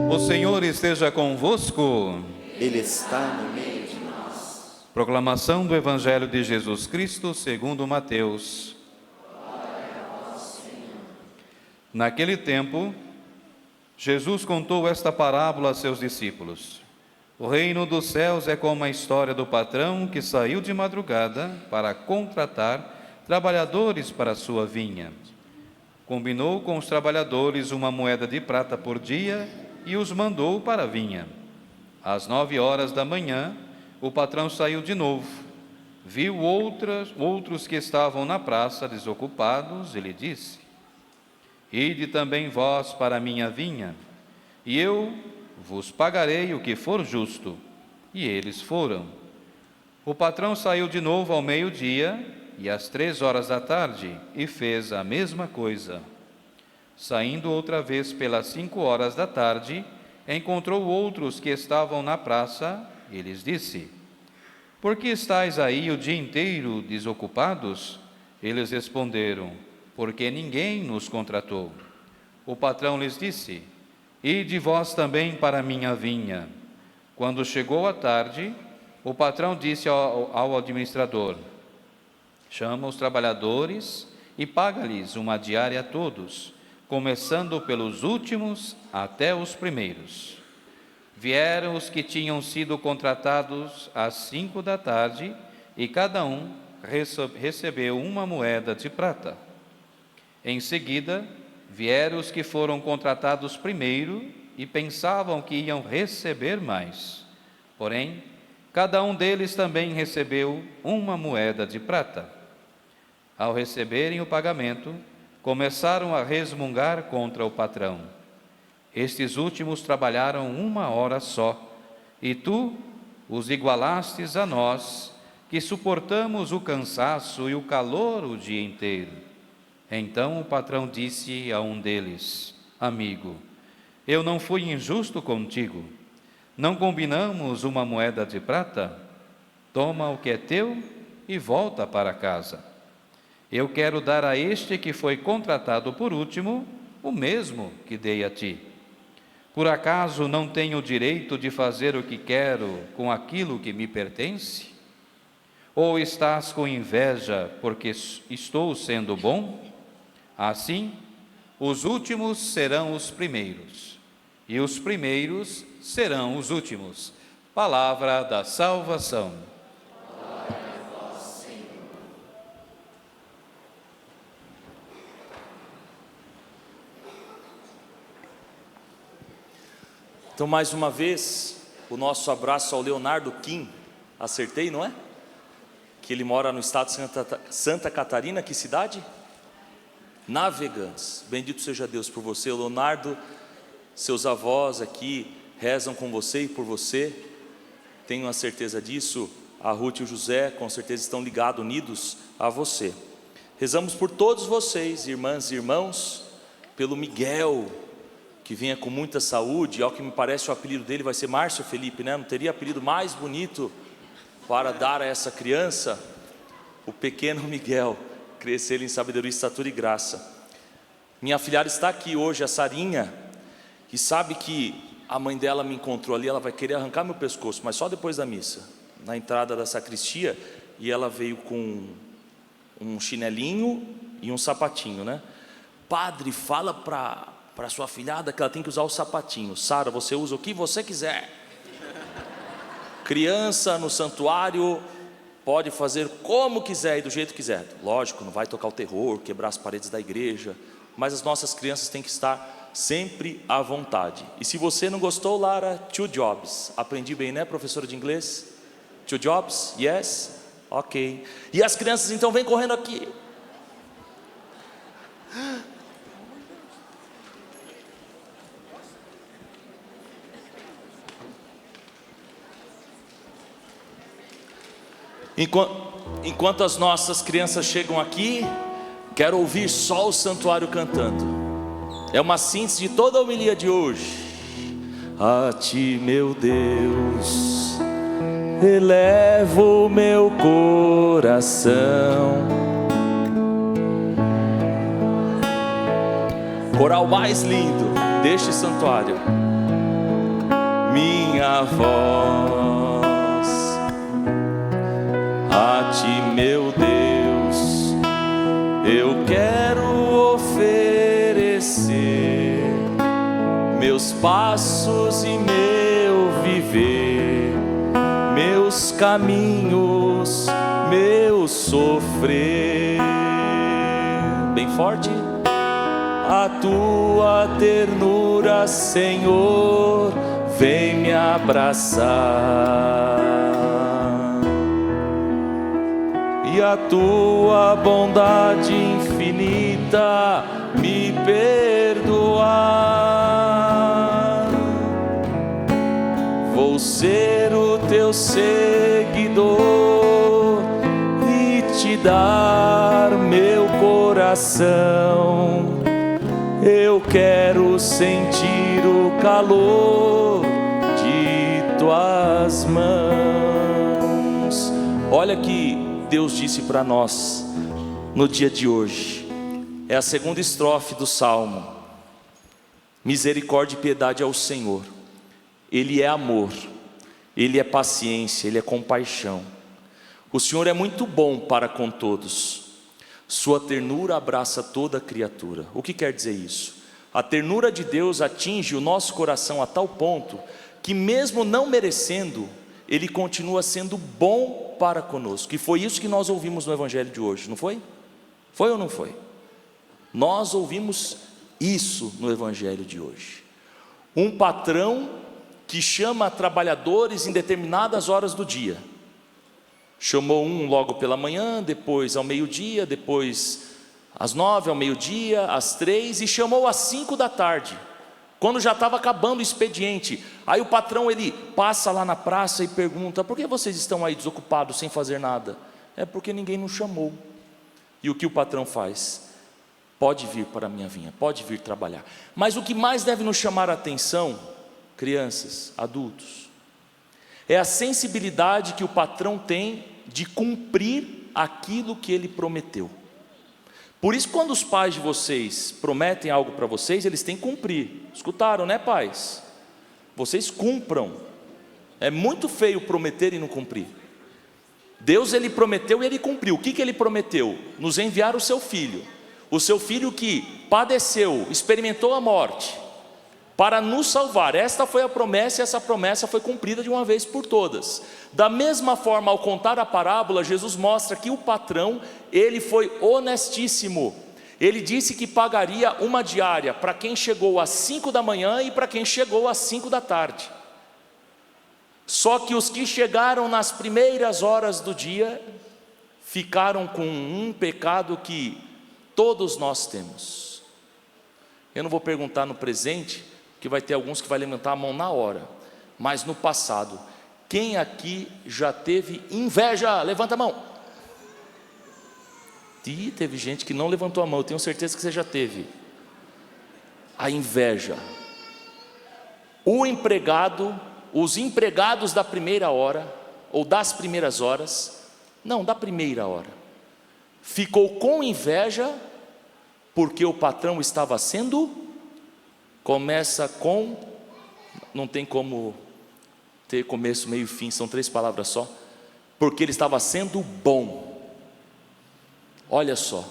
O Senhor esteja convosco. Ele está no meio de nós. Proclamação do Evangelho de Jesus Cristo segundo Mateus. Naquele tempo, Jesus contou esta parábola a seus discípulos. O reino dos céus é como a história do patrão que saiu de madrugada para contratar trabalhadores para a sua vinha. Combinou com os trabalhadores uma moeda de prata por dia e os mandou para a vinha. Às 9 horas da manhã, o patrão saiu de novo. Viu outros que estavam na praça desocupados e lhe disse: Ide também vós para a minha vinha, e eu vos pagarei o que for justo. E eles foram. O patrão saiu de novo ao meio-dia e às 3 horas da tarde, e fez a mesma coisa. Saindo outra vez pelas 5 horas da tarde, encontrou outros que estavam na praça e lhes disse: Por que estáis aí o dia inteiro desocupados? Eles responderam: Porque ninguém nos contratou. O patrão lhes disse: Ide vós também para a minha vinha. Quando chegou a tarde, o patrão disse ao administrador: Chama os trabalhadores e paga-lhes uma diária a todos, começando pelos últimos até os primeiros. Vieram os que tinham sido contratados às 5 da tarde, e cada um recebeu uma moeda de prata. Em seguida, vieram os que foram contratados primeiro e pensavam que iam receber mais. Porém, cada um deles também recebeu uma moeda de prata. Ao receberem o pagamento, começaram a resmungar contra o patrão. Estes últimos trabalharam 1 hora só, e tu os igualastes a nós, que suportamos o cansaço e o calor o dia inteiro. Então o patrão disse a um deles: Amigo, eu não fui injusto contigo. Não combinamos uma moeda de prata? Toma o que é teu e volta para casa. Eu quero dar a este que foi contratado por último o mesmo que dei a ti. Por acaso não tenho o direito de fazer o que quero com aquilo que me pertence? Ou estás com inveja porque estou sendo bom? Assim, os últimos serão os primeiros, e os primeiros serão os últimos. Palavra da salvação. Então, mais uma vez, o nosso abraço ao Leonardo Kim. Acertei, não é? Que ele mora no estado de Santa Catarina. Que cidade? Navegantes. Bendito seja Deus por você, Leonardo. Seus avós aqui rezam com você e por você. Tenho a certeza disso. A Ruth e o José com certeza estão ligados, unidos a você. Rezamos por todos vocês, irmãs e irmãos, pelo Miguel, que venha com muita saúde. Ao que me parece, o apelido dele vai ser Márcio Felipe, né? Não teria apelido mais bonito para dar a essa criança? O pequeno Miguel, crescer em sabedoria, estatura e graça. Minha afilhada está aqui hoje, a Sarinha, e sabe que a mãe dela me encontrou ali. Ela vai querer arrancar meu pescoço, mas só depois da missa, na entrada da sacristia. E ela veio com um chinelinho e um sapatinho, né? Padre, fala para sua afilhada que ela tem que usar o sapatinho. Sara, você usa o que você quiser. Criança no santuário pode fazer como quiser e do jeito que quiser. Lógico, não vai tocar o terror, quebrar as paredes da igreja, mas as nossas crianças têm que estar sempre à vontade. E se você não gostou, Lara, 2 jobs. Aprendi bem, né, professora de inglês? 2 jobs? Yes? Ok. E as crianças então vêm correndo aqui. Enquanto as nossas crianças chegam aqui, quero ouvir só o santuário cantando. É uma síntese de toda a homilia de hoje. A ti, meu Deus, elevo o meu coração. Coral mais lindo deste santuário. minha voz. A ti, meu Deus, eu quero oferecer meus passos e meu viver, meus caminhos, meu sofrer. Bem forte. A tua ternura, Senhor, vem me abraçar, e a tua bondade infinita me perdoar. Vou ser o teu seguidor e te dar meu coração. Eu quero sentir o calor de tuas mãos. Olha que Deus disse para nós no dia de hoje. É a segunda estrofe do Salmo. Misericórdia e piedade ao Senhor. Ele é amor, Ele é paciência, Ele é compaixão. O Senhor é muito bom para com todos. Sua ternura abraça toda a criatura. O que quer dizer isso? A ternura de Deus atinge o nosso coração a tal ponto que, mesmo não merecendo, Ele continua sendo bom para conosco. E foi isso que nós ouvimos no Evangelho de hoje, não foi? Foi ou não foi? Nós ouvimos isso no Evangelho de hoje. Um patrão que chama trabalhadores em determinadas horas do dia. Chamou um logo pela manhã, depois ao meio-dia, depois às 9, ao meio-dia, às 3, e chamou às 5 da tarde, quando já estava acabando o expediente. Aí o patrão, ele passa lá na praça e pergunta: por que vocês estão aí desocupados, sem fazer nada? É porque ninguém nos chamou. E o que o patrão faz? Pode vir para a minha vinha, pode vir trabalhar. Mas o que mais deve nos chamar a atenção, crianças, adultos, é a sensibilidade que o patrão tem de cumprir aquilo que ele prometeu. Por isso, quando os pais de vocês prometem algo para vocês, eles têm que cumprir. Escutaram, né, pais? Vocês cumpram. É muito feio prometer e não cumprir. Deus, Ele prometeu e Ele cumpriu. O que Ele prometeu? Nos enviar o seu Filho. O seu Filho que padeceu, experimentou a morte, para nos salvar. Esta foi a promessa, e essa promessa foi cumprida de uma vez por todas. Da mesma forma, ao contar a parábola, Jesus mostra que o patrão, ele foi honestíssimo. Ele disse que pagaria uma diária para quem chegou às 5 da manhã e para quem chegou às 5 da tarde. Só que os que chegaram nas primeiras horas do dia ficaram com um pecado que todos nós temos. Eu não vou perguntar no presente, que vai ter alguns que vai levantar a mão na hora, mas no passado, quem aqui já teve inveja? Levanta a mão. E teve gente que não levantou a mão, eu tenho certeza que você já teve. A inveja. O empregado, os empregados da primeira hora, ou das primeiras horas, não, da primeira hora, ficou com inveja, porque o patrão estava sendo, começa com, não tem como ter começo, meio e fim, são 3 palavras só, porque ele estava sendo bom. Olha só,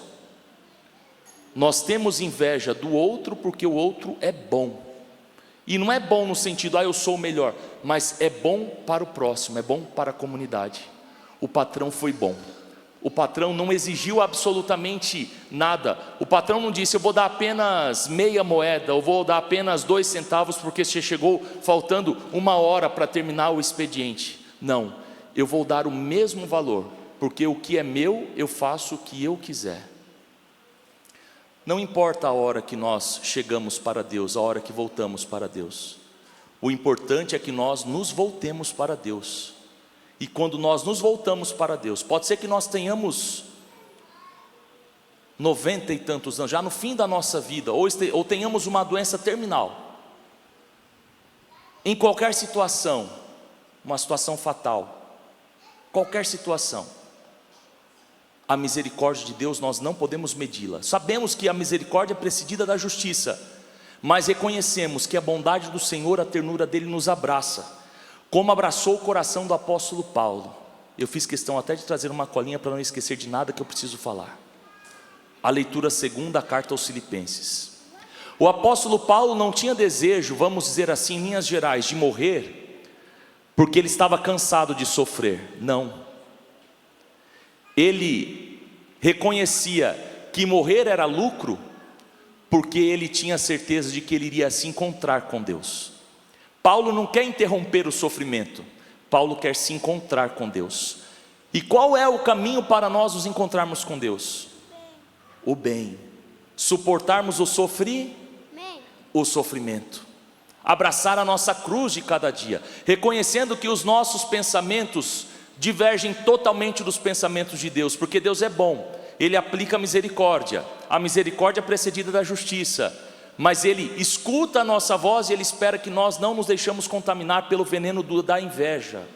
nós temos inveja do outro porque o outro é bom, e não é bom no sentido, eu sou o melhor, mas é bom para o próximo, é bom para a comunidade. O patrão foi bom. O patrão não exigiu absolutamente nada. O patrão não disse: eu vou dar apenas meia moeda, ou vou dar apenas 2 centavos porque você chegou faltando 1 hora para terminar o expediente. Não, eu vou dar o mesmo valor, porque o que é meu, eu faço o que eu quiser. Não importa a hora que nós chegamos para Deus, a hora que voltamos para Deus. O importante é que nós nos voltemos para Deus. E quando nós nos voltamos para Deus, pode ser que nós tenhamos 90 e tantos anos, já no fim da nossa vida, ou tenhamos uma doença terminal. Em qualquer situação, uma situação fatal, qualquer situação, a misericórdia de Deus nós não podemos medi-la. Sabemos que a misericórdia é precedida da justiça, mas reconhecemos que a bondade do Senhor, a ternura dele nos abraça, como abraçou o coração do apóstolo Paulo. Eu fiz questão até de trazer uma colinha para não esquecer de nada que eu preciso falar. A leitura segunda, a carta aos Filipenses. O apóstolo Paulo não tinha desejo, vamos dizer assim em linhas gerais, de morrer, porque ele estava cansado de sofrer. Não. Ele reconhecia que morrer era lucro, porque ele tinha certeza de que ele iria se encontrar com Deus. Paulo não quer interromper o sofrimento, Paulo quer se encontrar com Deus. E qual é o caminho para nós nos encontrarmos com Deus? O bem. Suportarmos o sofrimento. Abraçar a nossa cruz de cada dia, reconhecendo que os nossos pensamentos divergem totalmente dos pensamentos de Deus, porque Deus é bom, Ele aplica a misericórdia é precedida da justiça, mas Ele escuta a nossa voz e Ele espera que nós não nos deixamos contaminar pelo veneno da inveja,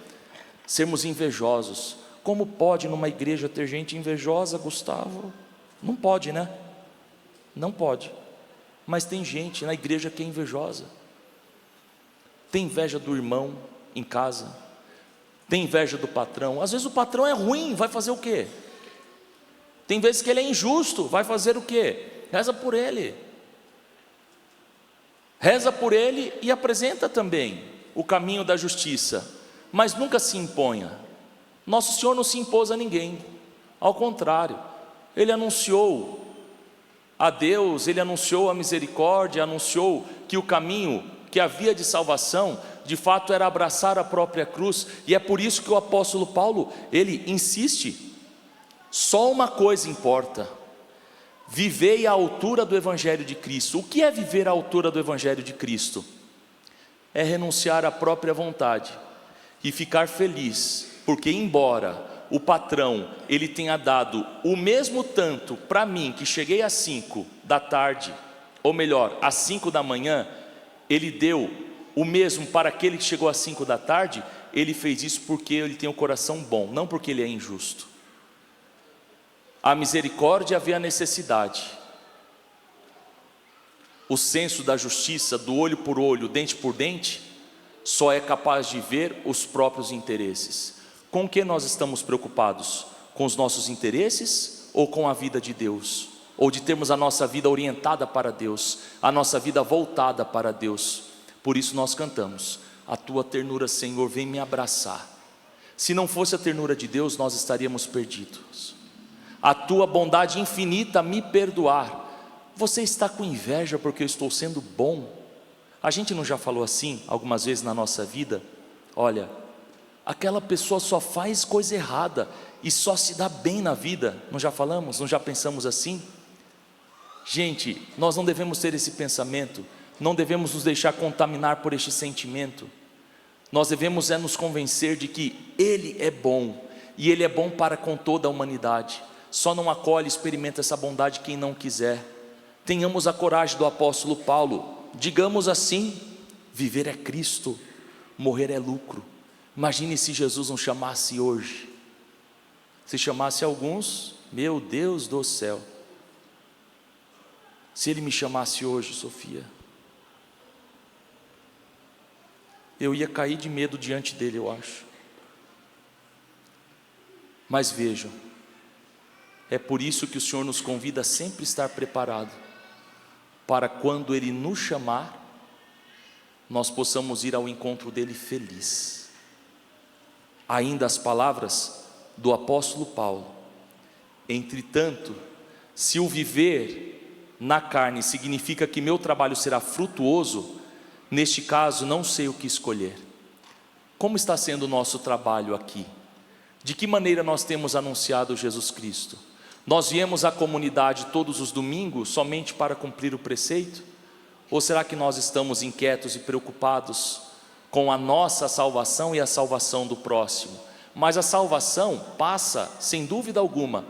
sermos invejosos. Como pode numa igreja ter gente invejosa, Gustavo? Não pode, né? Não pode. Mas tem gente na igreja que é invejosa. Tem inveja do irmão em casa, tem inveja do patrão. Às vezes o patrão é ruim, vai fazer o quê? Tem vezes que ele é injusto, vai fazer o quê? Reza por ele. Reza por ele e apresenta também o caminho da justiça, mas nunca se imponha. Nosso Senhor não se impôs a ninguém, ao contrário, Ele anunciou a Deus, Ele anunciou a misericórdia, anunciou que o caminho, que a via de salvação, de fato era abraçar a própria cruz. E é por isso que o apóstolo Paulo, ele insiste, só uma coisa importa: vivei à altura do Evangelho de Cristo. O que é viver à altura do Evangelho de Cristo? É renunciar à própria vontade e ficar feliz, porque embora o patrão ele tenha dado o mesmo tanto para mim, que cheguei às 5 da tarde, ou melhor, às 5 da manhã, ele deu o mesmo para aquele que chegou às 5 da tarde. Ele fez isso porque ele tem um coração bom, não porque ele é injusto. A misericórdia vê a necessidade, o senso da justiça, do olho por olho, dente por dente, só é capaz de ver os próprios interesses. Com o que nós estamos preocupados? Com os nossos interesses ou com a vida de Deus? Ou de termos a nossa vida orientada para Deus, a nossa vida voltada para Deus? Por isso nós cantamos: a tua ternura, Senhor, vem me abraçar. Se não fosse a ternura de Deus, nós estaríamos perdidos. A tua bondade infinita me perdoar. Você está com inveja porque eu estou sendo bom? A gente não já falou assim algumas vezes na nossa vida? Olha, aquela pessoa só faz coisa errada e só se dá bem na vida. Não já falamos? Não já pensamos assim? Gente, nós não devemos ter esse pensamento, não devemos nos deixar contaminar por este sentimento. Nós devemos nos convencer de que Ele é bom, e Ele é bom para com toda a humanidade. Só não acolhe e experimenta essa bondade quem não quiser. Tenhamos a coragem do apóstolo Paulo, digamos assim: viver é Cristo, morrer é lucro. Imagine se Jesus não chamasse hoje, se chamasse alguns, meu Deus do céu, se Ele me chamasse hoje, Sofia, eu ia cair de medo diante dele, eu acho. Mas vejam, é por isso que o Senhor nos convida a sempre estar preparado, para quando Ele nos chamar, nós possamos ir ao encontro dEle feliz. Ainda as palavras do apóstolo Paulo: entretanto, se o viver na carne significa que meu trabalho será frutuoso, neste caso não sei o que escolher. Como está sendo o nosso trabalho aqui? De que maneira nós temos anunciado Jesus Cristo? Nós viemos à comunidade todos os domingos somente para cumprir o preceito? Ou será que nós estamos inquietos e preocupados com a nossa salvação e a salvação do próximo? Mas a salvação passa, sem dúvida alguma,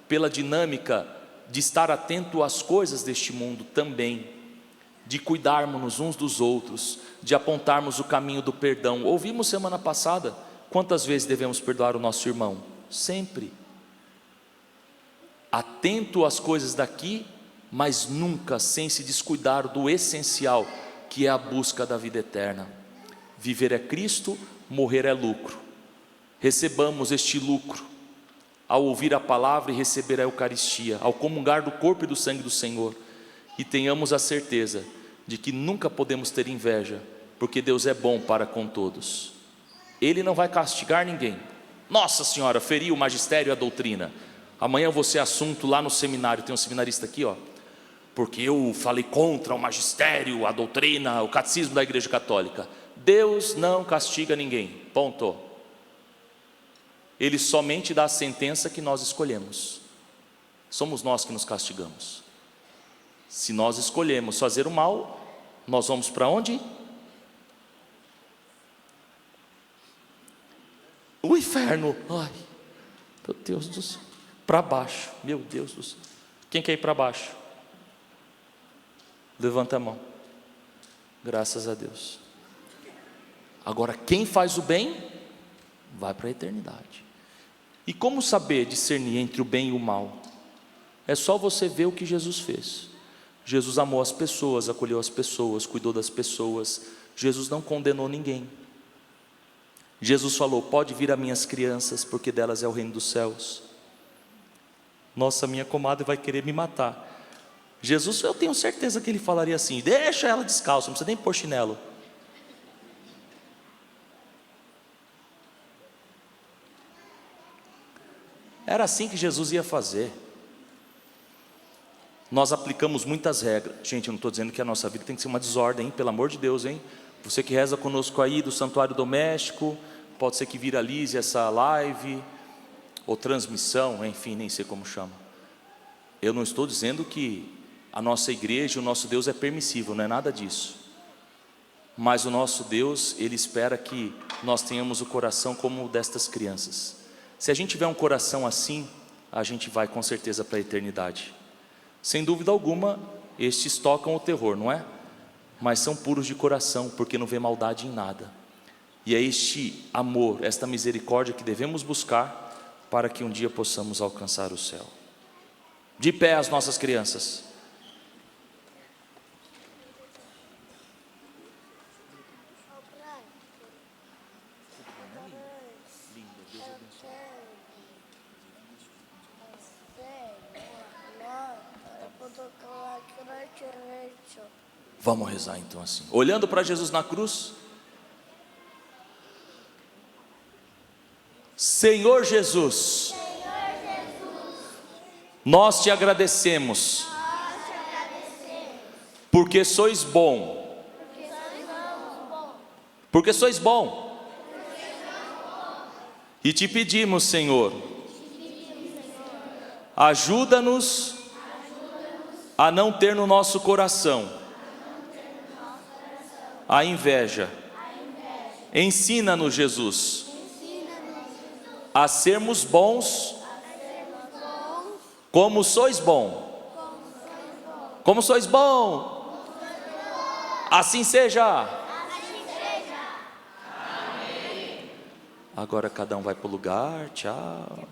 pela dinâmica de estar atento às coisas deste mundo também, de cuidarmos uns dos outros, de apontarmos o caminho do perdão. Ouvimos semana passada, quantas vezes devemos perdoar o nosso irmão? Sempre. Atento às coisas daqui mas nunca sem se descuidar do essencial, que é a busca da vida eterna. Viver é Cristo, morrer é lucro. Recebamos este lucro ao ouvir a palavra e receber a Eucaristia, ao comungar do corpo e do sangue do Senhor, e tenhamos a certeza de que nunca podemos ter inveja, porque Deus é bom para com todos. Ele não vai castigar ninguém. Nossa Senhora, feriu o magistério e a doutrina. Amanhã eu vou ser assunto lá no seminário, tem um seminarista aqui, ó, porque eu falei contra o magistério, a doutrina, o catecismo da Igreja Católica. Deus não castiga ninguém, ponto. Ele somente dá a sentença que nós escolhemos. Somos nós que nos castigamos. Se nós escolhemos fazer o mal, nós vamos para onde? O inferno. Ai, meu Deus do céu. Para baixo, meu Deus do céu. Quem quer ir para baixo? Levanta a mão. Graças a Deus. Agora, quem faz o bem, vai para a eternidade. E como saber discernir entre o bem e o mal? É só você ver o que Jesus fez. Jesus amou as pessoas, acolheu as pessoas, cuidou das pessoas. Jesus não condenou ninguém. Jesus falou: pode vir a minhas crianças, porque delas é o reino dos céus. Nossa, minha comadre vai querer me matar. Jesus, eu tenho certeza que ele falaria assim: deixa ela descalça, não precisa nem pôr chinelo. Era assim que Jesus ia fazer. Nós aplicamos muitas regras. Gente, eu não estou dizendo que a nossa vida tem que ser uma desordem, hein? Pelo amor de Deus, hein? Você que reza conosco aí do Santuário Doméstico, pode ser que viralize essa live, ou transmissão, enfim, nem sei como chama. Eu não estou dizendo que a nossa igreja, o nosso Deus é permissível, não é nada disso. Mas o nosso Deus, Ele espera que nós tenhamos o coração como o destas crianças. Se a gente tiver um coração assim, a gente vai com certeza para a eternidade. Sem dúvida alguma, estes tocam o terror, não é? Mas são puros de coração, porque não vê maldade em nada. E é este amor, esta misericórdia que devemos buscar, para que um dia possamos alcançar o céu. De pé as nossas crianças. Vamos rezar então assim, olhando para Jesus na cruz. Senhor Jesus, nós te agradecemos, porque sois bom, porque sois bom, e te pedimos, Senhor, ajuda-nos a não ter no nosso coração a inveja. Ensina-nos, Jesus, a sermos bons como sois bom. Como sois bom. Assim seja. Amém. Agora cada um vai para o lugar. Tchau.